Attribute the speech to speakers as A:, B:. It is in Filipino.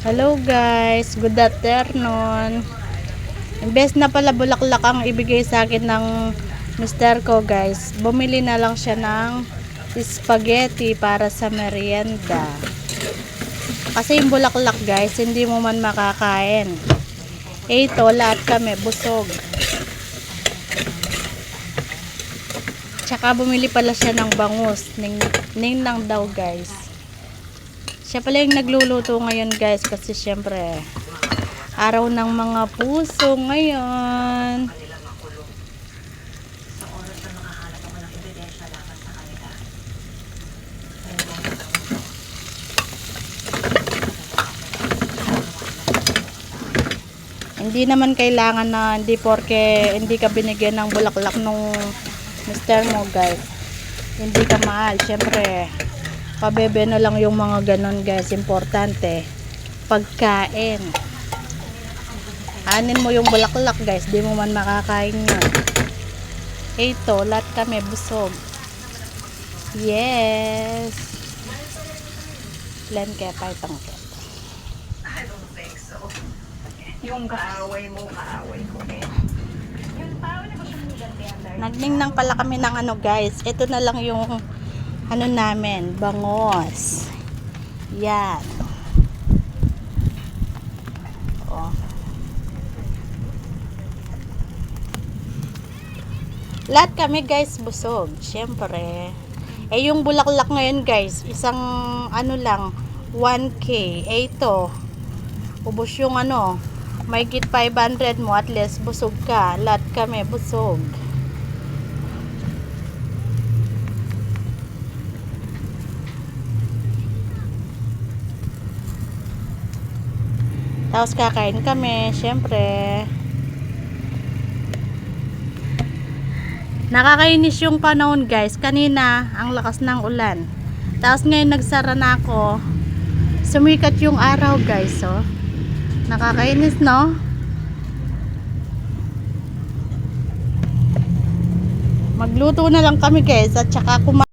A: Hello guys, good afternoon. Imbes na pala bulaklak ang ibigay sa akin ng mister ko guys, bumili na lang siya ng spaghetti para sa merienda. Kasi yung bulaklak guys, hindi mo man makakain. Ito, lahat kami busog. Tsaka bumili pala siya ng bangus, ninang daw guys. Siya pala yung nagluluto ngayon guys kasi syempre araw ng mga puso ngayon. Hindi naman kailangan na hindi porke hindi ka binigyan ng bulaklak nung mister mo guys, hindi ka mahal. Syempre pabebe na lang yung mga ganon guys. Importante pagkain. Anin mo yung bulaklak guys, di mo man makakain yun. Ito, lahat kami busog. Yes, len kaya paitang ko.
B: I don't think so. Yung kaaway mo, kaaway ko eh. Yung tao na gusto mong gantihan dahil
A: Nagningnang pala kami ng ano guys. Ito na lang yung ano namin, bangos. Yan. Oh. Lahat kami guys busog. Syempre. Eh yung bulaklak ngayon guys, isang ano lang, 1K. Ito. Ubos yung ano, may git 500 mo, at least busog ka. Lahat kami busog. Tapos kakain kami, syempre. Nakakainis yung panahon guys. Kanina, ang lakas ng ulan. Tapos ngayon nagsara na ako. Sumikat yung araw guys, oh. Nakakainis, no? Magluto na lang kami guys at saka kumain.